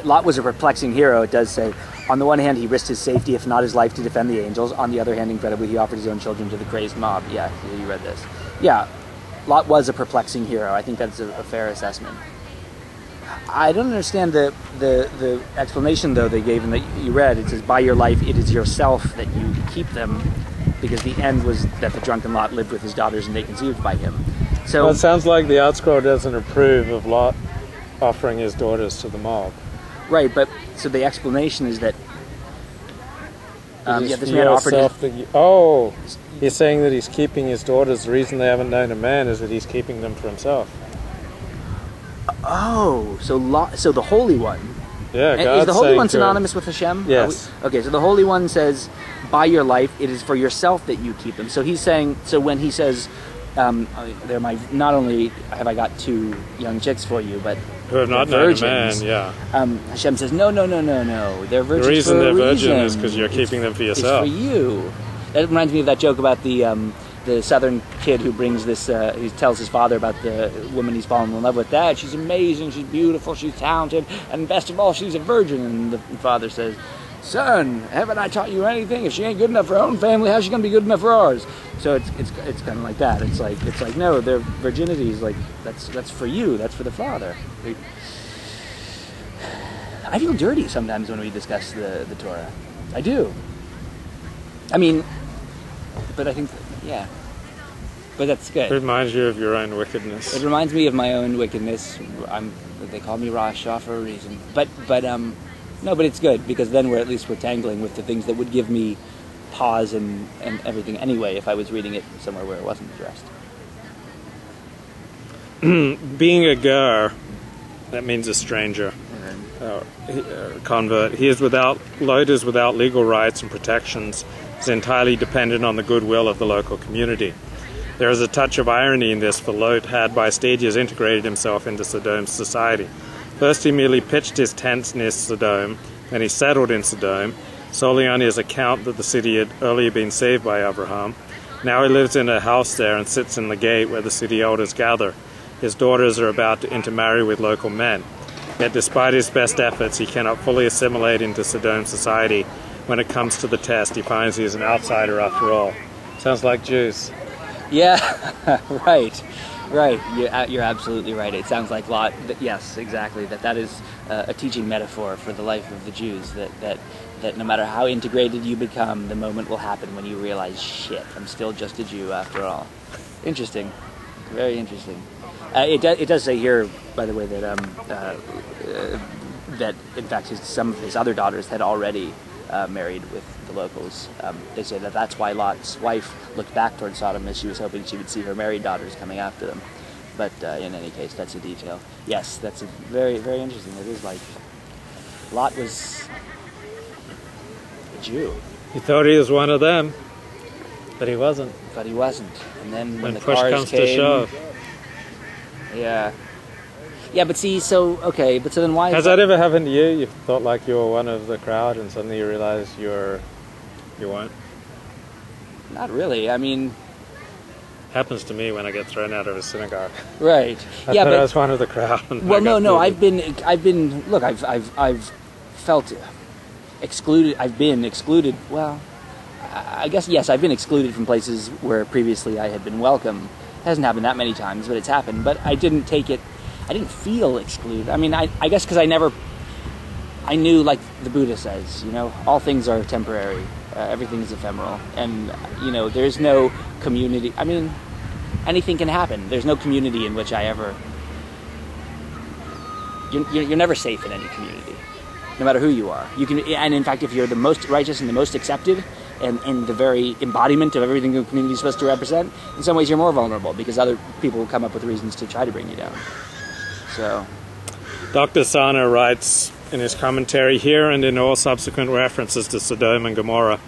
Lot was a perplexing hero, it does say. On the one hand, he risked his safety, if not his life, to defend the angels. On the other hand, incredibly, he offered his own children to the crazed mob. Yeah, you read this. Yeah, Lot was a perplexing hero. I think that's a fair assessment. I don't understand the explanation, though, they gave and that you read. It says, by your life, it is yourself that you keep them, because the end was that the drunken Lot lived with his daughters and they conceived by him. So well, it sounds like the outscroll doesn't approve of Lot offering his daughters to the mob. Right, but so the explanation is that this man offered his... He's saying that he's keeping his daughters. The reason they haven't known a man is that he's keeping them for himself. Oh, so the Holy One. Yeah, God's is the Holy One synonymous with Hashem? Yes. Okay, so the Holy One says, by your life, it is for yourself that you keep them. So he's saying, so when he says, not only have I got 2 young chicks for you, but who have not known a man, yeah. Hashem says, no, they're virgins. The reason they're virgin is because you're keeping them for yourself. It's for you. That reminds me of that joke about the southern kid who brings this, he tells his father about the woman he's fallen in love with. Dad, she's amazing, she's beautiful, she's talented, and best of all, she's a virgin. And the father says, son, haven't I taught you anything? If she ain't good enough for her own family, how's she gonna be good enough for ours? So it's kind of like that. It's like no, their virginity is like that's for you. That's for the father. I feel dirty sometimes when we discuss the Torah. I do. I mean, but I think yeah. But that's good. It reminds you of your own wickedness. It reminds me of my own wickedness. They call me Rasha for a reason. But no, but it's good because then we're tangling with the things that would give me pause and everything anyway if I was reading it somewhere where it wasn't addressed. Being a ger, that means a stranger, convert. He is without legal rights and protections. Is entirely dependent on the goodwill of the local community. There is a touch of irony in this, for Lot had by stages integrated himself into Sodom's society. First he merely pitched his tents near Sodom, then he settled in Sodom, solely on his account that the city had earlier been saved by Abraham. Now he lives in a house there and sits in the gate where the city elders gather. His daughters are about to intermarry with local men. Yet despite his best efforts, he cannot fully assimilate into Sodom's society. When it comes to the test, he finds he is an outsider after all. Sounds like Jews. Yeah, right. You're absolutely right. It sounds like Lot. Yes, exactly. That is a teaching metaphor for the life of the Jews. That no matter how integrated you become, the moment will happen when you realize, shit, I'm still just a Jew after all. Interesting. Very interesting. It does say here, by the way, that in fact some of his other daughters had already married with the locals. They say that's why Lot's wife looked back towards Sodom, as she was hoping she would see her married daughters coming after them. But in any case, that's a detail. Yes, that's very, very interesting. It is like Lot was a Jew. He thought he was one of them, but he wasn't. And then when the push cars comes came, to shove. Yeah, but see, so then why... Has that ever happened to you? You thought like you were one of the crowd and suddenly you realized you weren't? Not really, I mean... Happens to me when I get thrown out of a synagogue. Right. I thought I was one of the crowd. Well, no, I've been, look, I've felt excluded, I've been excluded, well, I guess, yes, I've been excluded from places where previously I had been welcome. It hasn't happened that many times, but it's happened. But I didn't feel excluded. I mean, I guess because I knew, like the Buddha says, all things are temporary, everything is ephemeral, and, there's no community. I mean, anything can happen. There's no community in which I ever... You're never safe in any community, no matter who you are. And in fact, if you're the most righteous and the most accepted, and the very embodiment of everything the community is supposed to represent, in some ways you're more vulnerable, because other people will come up with reasons to try to bring you down. So, Dr. Sana writes in his commentary, here and in all subsequent references to Sodom and Gomorrah,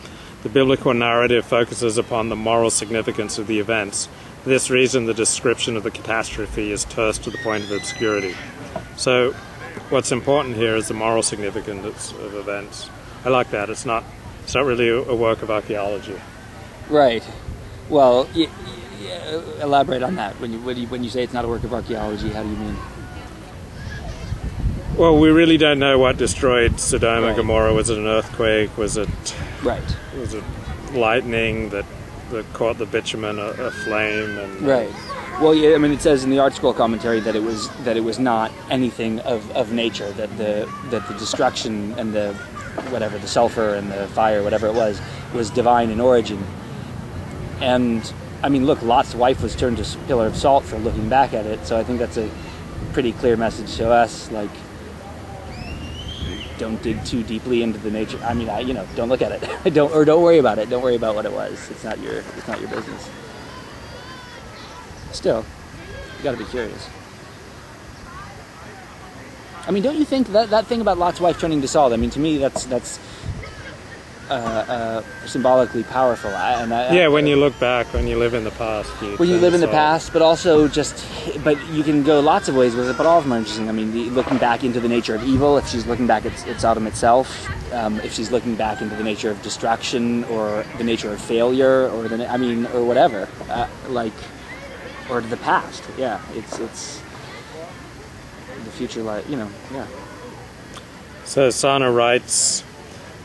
the biblical narrative focuses upon the moral significance of the events. For this reason, the description of the catastrophe is terse to the point of obscurity. So, what's important here is the moral significance of events. I like that. It's not really a work of archaeology. Right. Well, elaborate on that. When you say it's not a work of archaeology, how do you mean? Well, we really don't know what destroyed Sodom and Right. Gomorrah. Was it an earthquake? Was it Right. lightning that caught the bitumen aflame? And Right. Well, yeah, I mean, it says in the Art Scroll commentary that it was not anything of nature. That the destruction and the sulfur and the fire, whatever it was divine in origin. And I mean, look, Lot's wife was turned to a pillar of salt for looking back at it. So I think that's a pretty clear message to us. Like, don't dig too deeply into the nature. I mean, don't look at it. don't worry about it. Don't worry about what it was. It's not your business. Still, you got to be curious. I mean, don't you think that thing about Lot's wife turning to salt? I mean, to me, that's symbolically powerful. When you look back, when you live in the past. When you live in the past, but also but you can go lots of ways with it, but all of them are interesting. I mean, looking back into the nature of evil, if she's looking back at Sodom itself, if she's looking back into the nature of destruction or the nature of failure, or or whatever, or to the past. Yeah, it's the future, yeah. So Sana writes,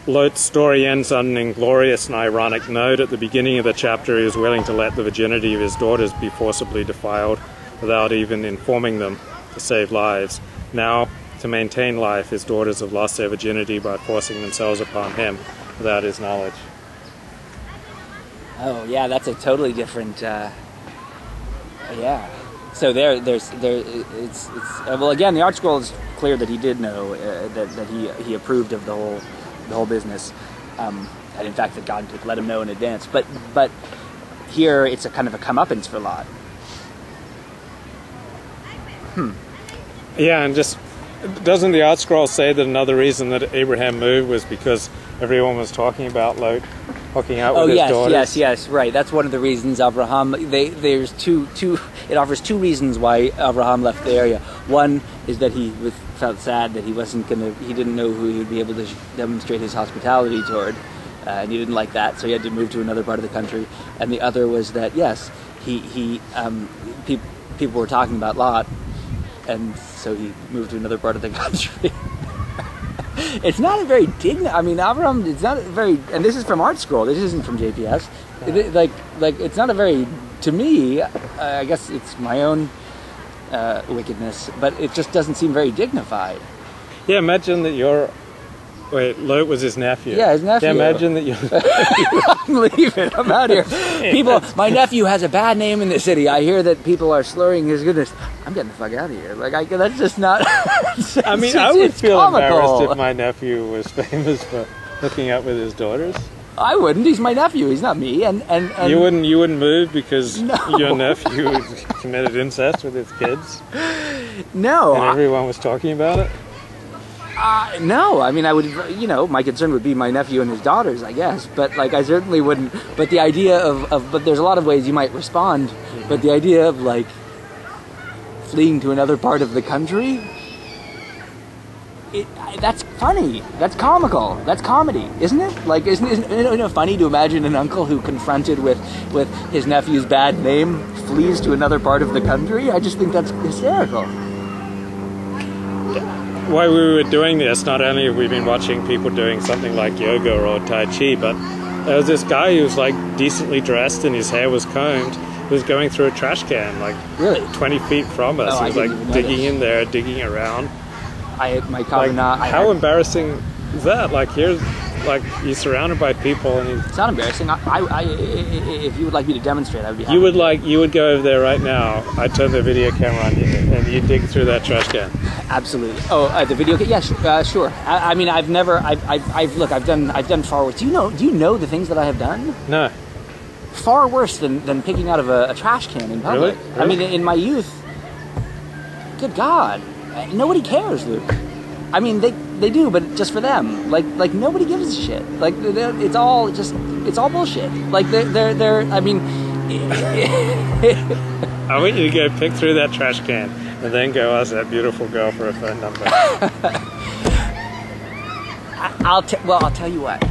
Lot's story ends on an inglorious and ironic note. At the beginning of the chapter, he was willing to let the virginity of his daughters be forcibly defiled without even informing them to save lives. Now, to maintain life, his daughters have lost their virginity by forcing themselves upon him without his knowledge. Oh, yeah, that's a totally different... yeah. So it's well, again, the Art Scroll is clear that he did know that he approved of the whole business, and in fact that God let him know in advance. But here it's a kind of a comeuppance for Lot. Yeah, and just doesn't the Art Scroll say that another reason that Abraham moved was because everyone was talking about Lot hooking out with his daughters? Yes, right. That's one of the reasons Abraham. There's two. It offers two reasons why Abraham left the area. One is that he felt sad that he didn't know who he would be able to demonstrate his hospitality toward, and he didn't like that, so he had to move to another part of the country. And the other was that yes, people were talking about Lot, and so he moved to another part of the country. It's not a very I mean, Avram. It's not a very, and this is from Art Scroll. This isn't from JPS. It's not a very. To me, I guess it's my own wickedness, but it just doesn't seem very dignified. Yeah, imagine that Lot was his nephew. Yeah, his nephew. Yeah, imagine that you're... I'm leaving. I'm out here. People, my nephew has a bad name in the city. I hear that people are slurring his goodness. I'm getting the fuck out of here. That's just not... I mean, I would feel embarrassed if my nephew was famous for hooking up with his daughters. I wouldn't. He's my nephew. He's not me. And you wouldn't move because no. Your nephew committed incest with his kids? No. And everyone was talking about it? No. I mean, I would, my concern would be my nephew and his daughters, I guess. But, I certainly wouldn't. But the idea but there's a lot of ways you might respond. Mm-hmm. But the idea of, fleeing to another part of the country... that's funny. That's comical. That's comedy, isn't it? Isn't it funny to imagine an uncle who, confronted with his nephew's bad name, flees to another part of the country? I just think that's hysterical. While we were doing this, not only have we been watching people doing something like yoga or Tai Chi, but there was this guy who was decently dressed and his hair was combed, who was going through a trash can, really 20 feet from us. He was digging in there, digging around. How embarrassing is that? You're surrounded by people, and it's not embarrassing. If you would like me to demonstrate, I would be happy. You would go over there right now. I'd turn the video camera on you, and you dig through that trash can. Absolutely. Oh, the video camera? Yeah, sure. I mean, I've done far worse. Do you know the things that I have done? No. Far worse than picking out of a trash can in public. Really? I mean, in my youth. Good God. Nobody cares, Luke. I mean, they do, but just for them. Nobody gives a shit. It's all bullshit. They're I mean... I want you to go pick through that trash can and then go ask that beautiful girl for a phone number. I'll tell you what.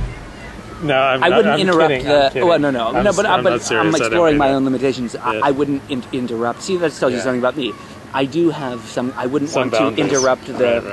No, I wouldn't interrupt kidding, the. Well, no. I'm exploring my own limitations. Yeah. I wouldn't interrupt. See, that tells you something about me. I do have some. I wouldn't want to interrupt the. Right.